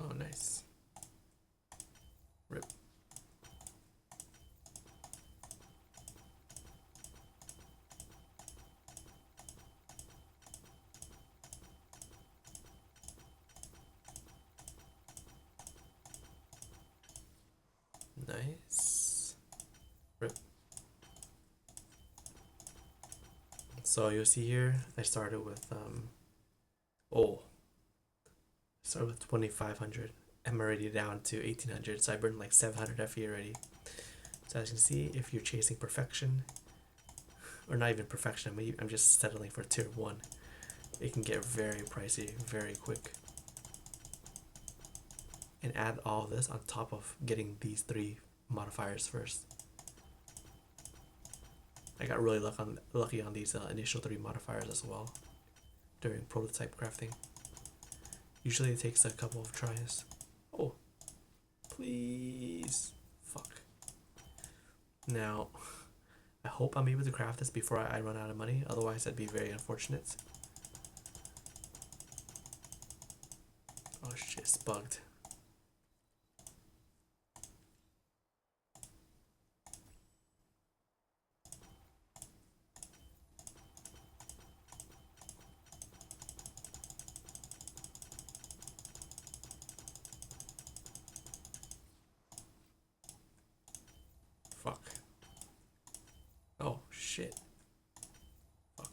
Oh, nice. Rip. Nice. Rip. So you'll see here, I started with started with 2500. I'm already down to 1800, so I burned like 700 FE already. So as you can see, if you're chasing perfection, or not even perfection, I'm just settling for tier 1, it can get very pricey very quick. And add all this on top of getting these 3 modifiers first. I got really lucky on these initial 3 modifiers as well during prototype crafting. Usually it takes a couple of tries. Oh, please. Fuck. Now, I hope I'm able to craft this before I run out of money, otherwise that'd be very unfortunate. Oh shit, it's bugged. Fuck. Oh shit. Fuck.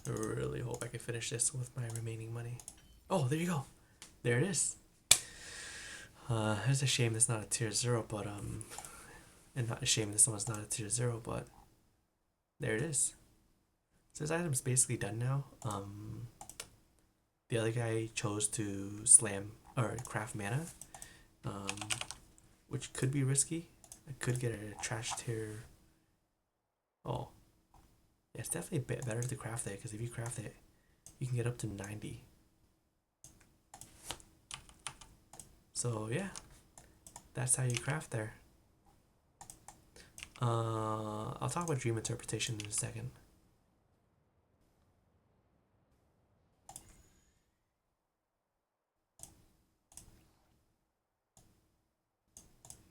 I really hope I can finish this with my remaining money. Oh, there you go. There it is. It's a shame it's not a tier 0, but and not a shame this one's not a tier 0, but there it is. So this item's basically done now. The other guy chose to slam or craft mana, which could be risky. I could get a trash tier. Oh, yeah, it's definitely a bit better to craft it, because if you craft it, you can get up to 90. So yeah, that's how you craft there. I'll talk about dream interpretation in a second.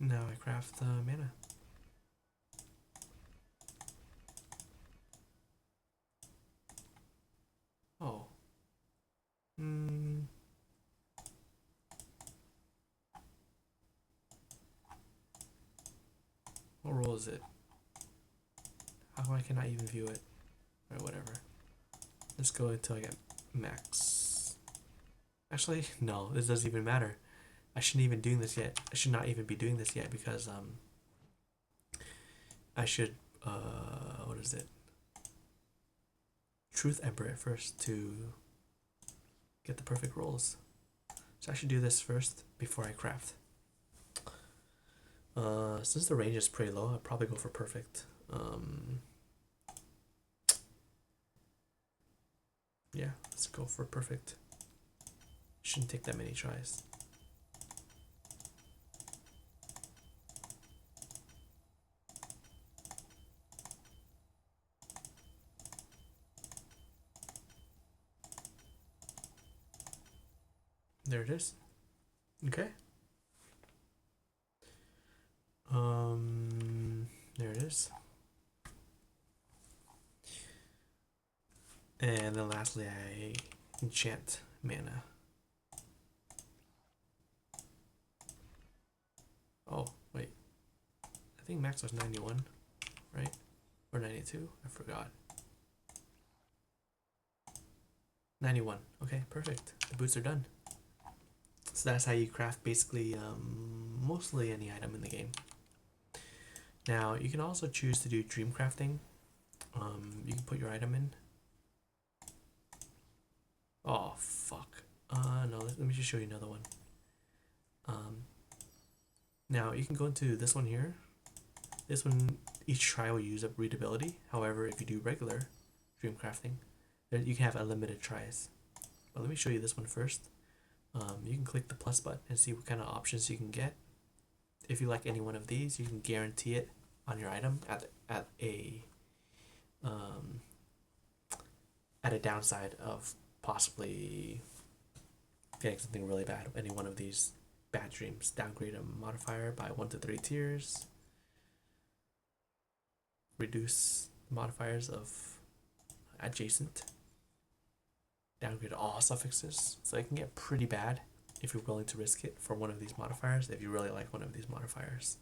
Now I craft mana. Oh. What role is it? How come I cannot even view it? Or whatever. Let's go until I get max. Actually, no, this doesn't even matter. I shouldn't even doing this yet. I should not even be doing this yet because I should what is it? Truth Ember it first to get the perfect rolls. So I should do this first before I craft. Since the range is pretty low, I'll probably go for perfect. Yeah, let's go for perfect. Shouldn't take that many tries. There it is. Okay. There it is. And then lastly, I enchant mana. Oh, wait. I think max was 91, right? Or 92? I forgot. 91. Okay, perfect. The boots are done. So that's how you craft basically mostly any item in the game. Now, you can also choose to do dream crafting. You can put your item in. Oh, fuck. No, let me just show you another one. Now, you can go into this one here. This one, each try will use up readability. However, if you do regular dream crafting, then you can have unlimited tries. But let me show you this one first. You can click the plus button and see what kind of options you can get. If you like any one of these, you can guarantee it on your item at a downside of possibly getting something really bad. Any one of these bad dreams. Downgrade a modifier by 1 to 3 tiers. Reduce modifiers of adjacent. Downgrade all suffixes. So it can get pretty bad if you're willing to risk it for one of these modifiers, if you really like one of these modifiers.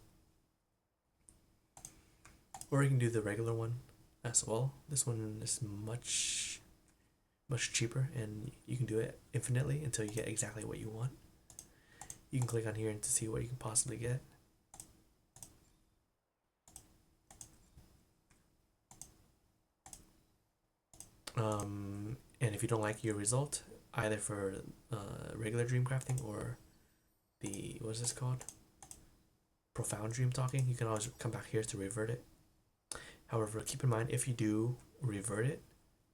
Or you can do the regular one as well. This one is much cheaper, and you can do it infinitely until you get exactly what you want. You can click on here to see what you can possibly get. And if you don't like your result, either for regular dream crafting or the, what is this called? Profound dream talking, you can always come back here to revert it. However, keep in mind, if you do revert it,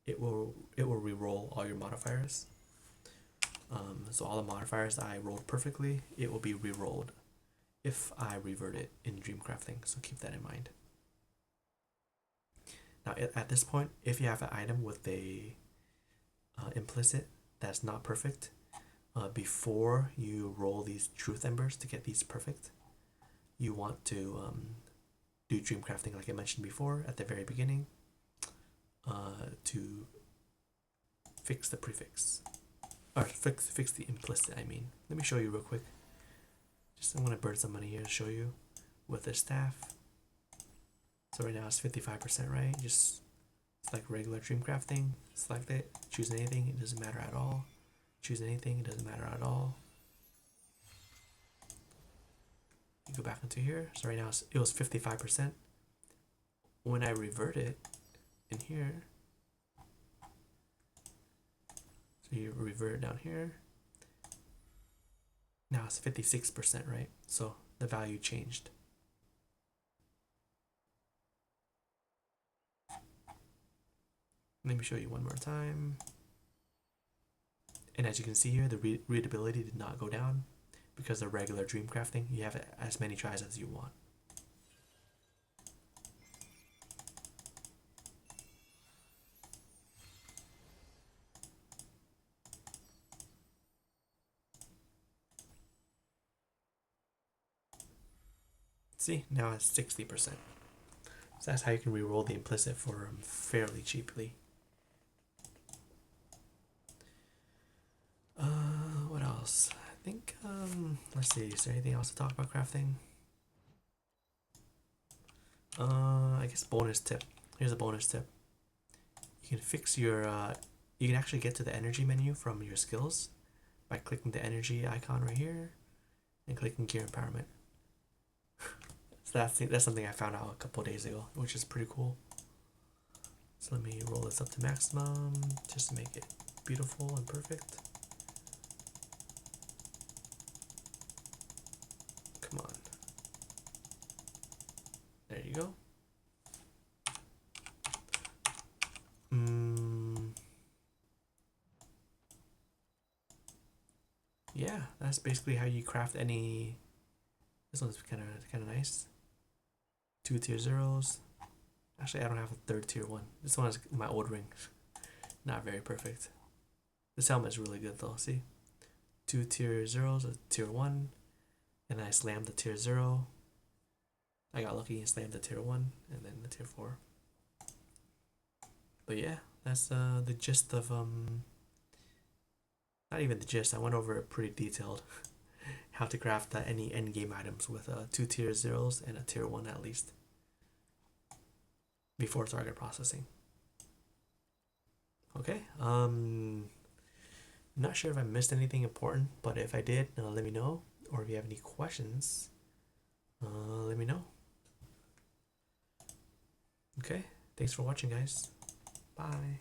it will re-roll all your modifiers. So all the modifiers that I rolled perfectly, it will be re-rolled if I revert it in dream crafting. So keep that in mind. Now at this point, if you have an item with a implicit that's not perfect, before you roll these truth embers to get these perfect, you want to do dream crafting like I mentioned before at the very beginning, to fix the prefix, or fix the implicit. I mean, let me show you real quick. I'm gonna burn some money here to show you with the staff. So right now it's 55%, right? Just select regular dream crafting, select it, choose anything, it doesn't matter at all. Choose anything, it doesn't matter at all. You go back into here. So right now it was 55%. When I revert it in here, so you revert it down here. Now it's 56%, right? So the value changed. Let me show you one more time. And as you can see here, the readability did not go down because the regular dream crafting, you have as many tries as you want. See, now it's 60%. So that's how you can re-roll the implicit for fairly cheaply. What else? I think, let's see, is there anything else to talk about crafting? I guess bonus tip. Here's a bonus tip. You can fix your, you can actually get to the energy menu from your skills by clicking the energy icon right here and clicking gear empowerment. So that's something I found out a couple days ago, which is pretty cool. So let me roll this up to maximum just to make it beautiful and perfect. Come on. There you go. Yeah, that's basically how you craft any. This one's kind of nice. 2 tier zeros. Actually, I don't have a third tier one. This one is my old ring. Not very perfect. This helmet is really good though. See, 2 tier zeros, a tier 1, and then I slammed the tier 0. I got lucky and slammed the tier 1, and then the tier 4. But yeah, that's the gist of not even the gist. I went over it pretty detailed. How to craft any endgame items with 2 tier zeros and a tier 1 at least before target processing. Okay, not sure if I missed anything important, but if I did, let me know. Or if you have any questions, let me know. Okay, thanks for watching, guys. Bye.